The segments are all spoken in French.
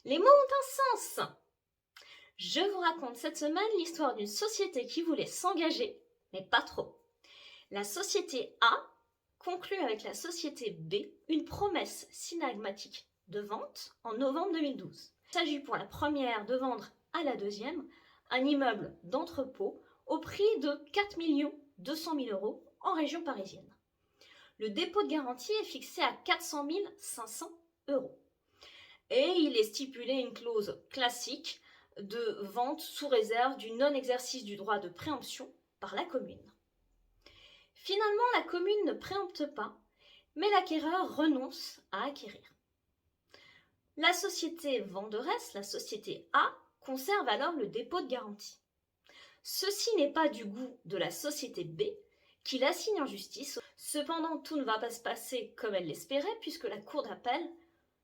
Les mots ont un sens. Je vous raconte cette semaine l'histoire d'une société qui voulait s'engager, mais pas trop. La société A conclut avec la société B une promesse synagmatique de vente en novembre 2012. Il s'agit pour la première de vendre à la deuxième un immeuble d'entrepôt au prix de 4 200 000 euros en région parisienne. Le dépôt de garantie est fixé à 400 500 euros. Et il est stipulé une clause classique de vente sous réserve du non-exercice du droit de préemption par la commune. Finalement, la commune ne préempte pas, mais l'acquéreur renonce à acquérir. La société venderesse, la société A, conserve alors le dépôt de garantie. Ceci n'est pas du goût de la société B, qui l'assigne en justice. Cependant, tout ne va pas se passer comme elle l'espérait, puisque la cour d'appel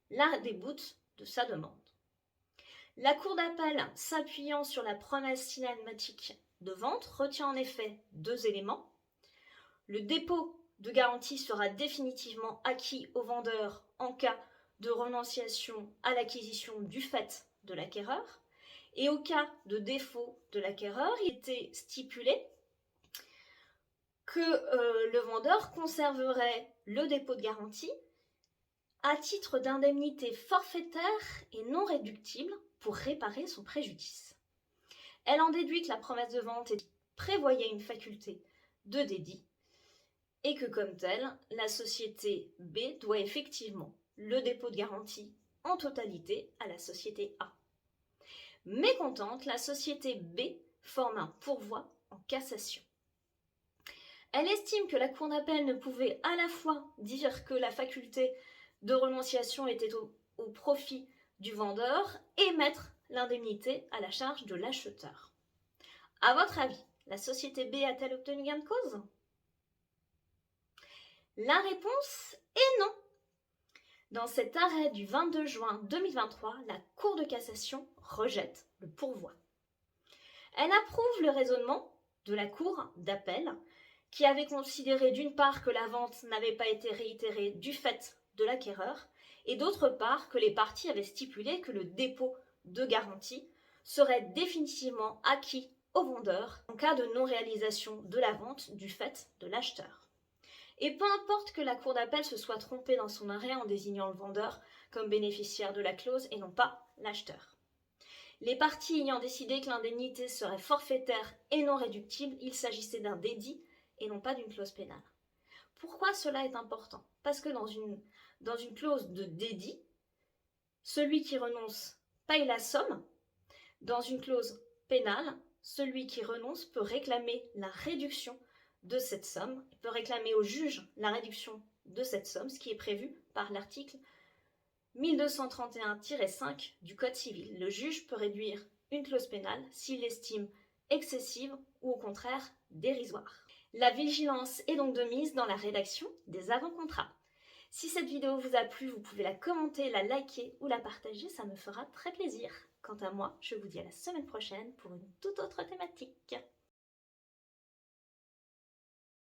la déboute de sa demande. La cour d'appel, s'appuyant sur la promesse synagmatique de vente, retient en effet deux éléments. Le dépôt de garantie sera définitivement acquis au vendeur en cas de renonciation à l'acquisition du fait de l'acquéreur. Et au cas de défaut de l'acquéreur, il était stipulé que le vendeur conserverait le dépôt de garantie à titre d'indemnité forfaitaire et non réductible pour réparer son préjudice. Elle en déduit que la promesse de vente prévoyait une faculté de dédit et que comme telle, la société B doit effectivement le dépôt de garantie en totalité à la société A. Mécontente, la société B forme un pourvoi en cassation. Elle estime que la cour d'appel ne pouvait à la fois dire que la faculté de renonciation était au profit du vendeur et mettre l'indemnité à la charge de l'acheteur. À votre avis, la société B a-t-elle obtenu gain de cause? La réponse est non. Dans cet arrêt du 22 juin 2023, la Cour de cassation rejette le pourvoi. Elle approuve le raisonnement de la Cour d'appel qui avait considéré d'une part que la vente n'avait pas été réitérée du fait de l'acquéreur et d'autre part que les parties avaient stipulé que le dépôt de garantie serait définitivement acquis au vendeur en cas de non-réalisation de la vente du fait de l'acheteur. Et peu importe que la cour d'appel se soit trompée dans son arrêt en désignant le vendeur comme bénéficiaire de la clause et non pas l'acheteur. Les parties ayant décidé que l'indemnité serait forfaitaire et non réductible, il s'agissait d'un dédit et non pas d'une clause pénale. Pourquoi cela est important? Parce que dans une clause de dédit, celui qui renonce paye la somme. Dans une clause pénale, celui qui renonce peut réclamer la réduction de cette somme, il peut réclamer au juge la réduction de cette somme, ce qui est prévu par l'article 1231-5 du Code civil. Le juge peut réduire une clause pénale s'il l'estime excessive ou au contraire dérisoire. La vigilance est donc de mise dans la rédaction des avant-contrats. Si cette vidéo vous a plu, vous pouvez la commenter, la liker ou la partager, ça me fera très plaisir. Quant à moi, je vous dis à la semaine prochaine pour une toute autre thématique.